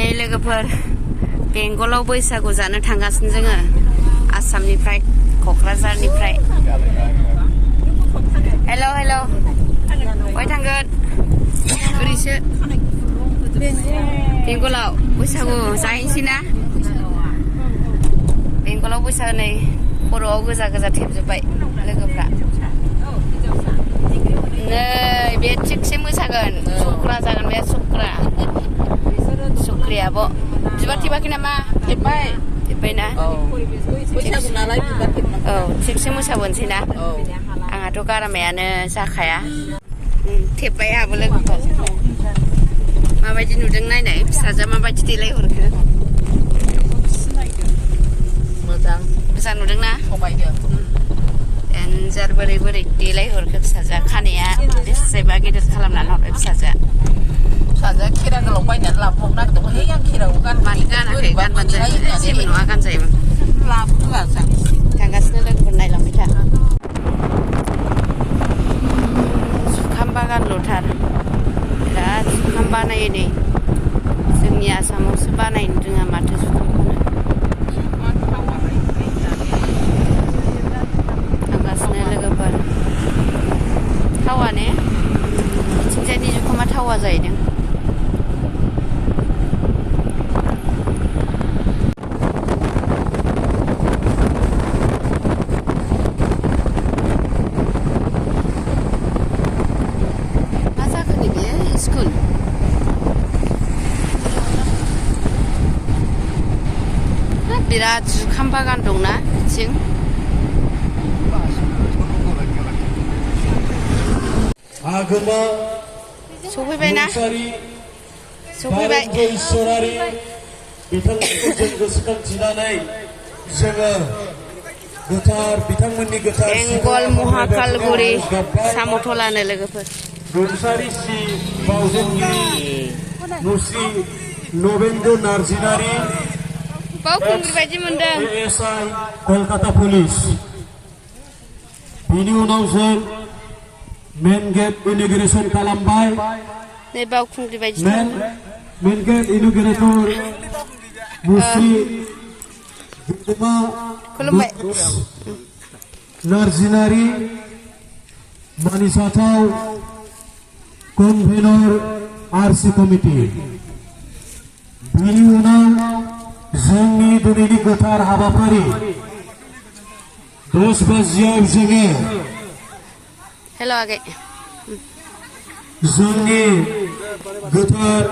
नै लोगोफोर बेंगलाव बैसागु जानो थांगासिनो जोङो आसामनिफ्राय क'क्राझारनिफ्राय। हेल' हेल' बहाय थांगोन? ओरैसो बेंगलाव बैसागु जाहैनोसै ना? बेंगलाव बैसागु नै खर'आव गोजा गोजा थेबजोब्बाय लोगोफ्रा। नै बे थिगसे मोसागोन, सुक्रा जागोन बे सुक्रा। सुक्रियाबो बिबार थेबाखै नामा? थेब्बायना? औ थिगसे मोसाबोनोसै ना? आंहाथ' गारामायानो जाखाया। थेब्बाय आहाबो लोगोफोर। माबायदि नुदों नायनाय, फिसाजोआ माबायदि देलायहरखो? मोजां नुदोंना? देन्जार बोरै बोरै देलायहरखो फिसाजोआ। खानाया बेसेबा गिदिर खालामनानै हरबाय फिसाजोआ। फिसाजोआ खेरा गोलाव बायनानै लाबोबावनो नागिरदोंमोन। है आं खेराखौ मानो गानाखै? गानबानो जायो, जेबो नङा गानजायोमोन। लाबोआ जों थांगासिनो लोगोफोर, नायलांबाय था। जुखाम बागानल'थार, बिराद जुखाम बानायो नै। जोंनि आसामावसो बानायनो रोङा माथो जुखामखौनो। थांगासिनो लोगोफोर। थावा ने? बिथिंजायनि जुखामा थावा जाहैदों। बिराद जुखाम बागान दंना बिथिं। सफैबायना? सफैबाय। बेंगल महाकालगुरि सामथलानो लोगोफोर। नबेन्द्र नार्जिनारि बावखुंग्रि बायदि मोनदों। कलकाता पुलिस। बिनि उनाव जों मेन गेट इन'ग्रेसन खालामबाय। नै बावखुंग्रि बायदि मेन गेट इन'ग्रेटर मुस्रि खुलुमबाय। नार्जिनारि मानिसाथाव कनभेनर आरसि कमिटि। बिनि उनाव जोंनि दिनैनि गोथार हाबाफारि 10 बाजियाव जोङो हेल' आगै जोंनि गोथार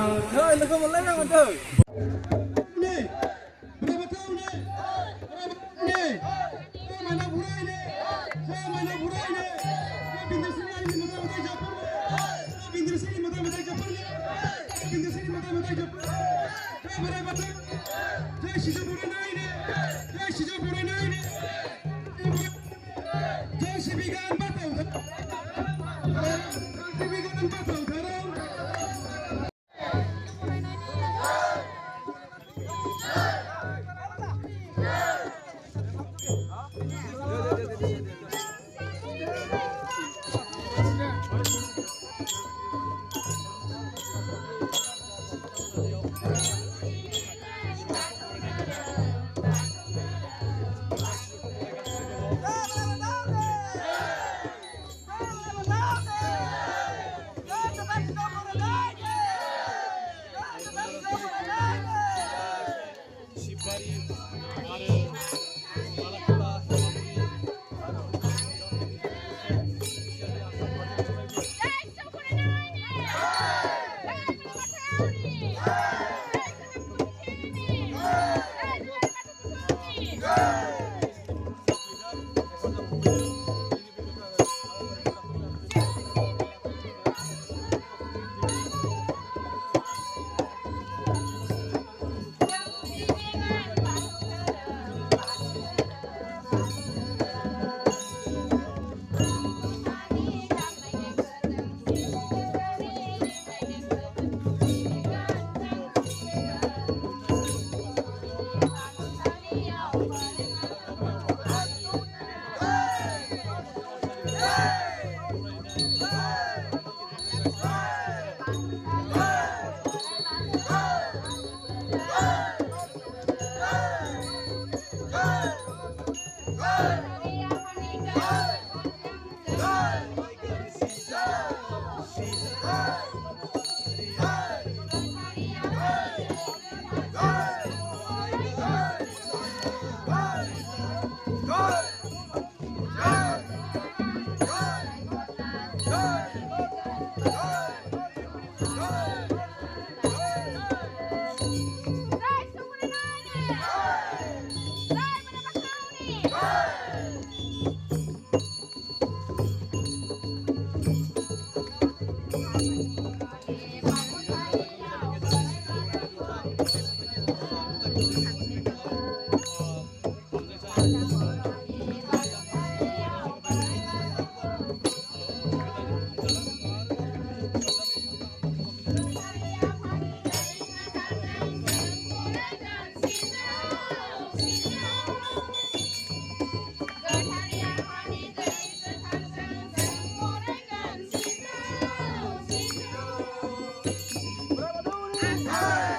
Bapak.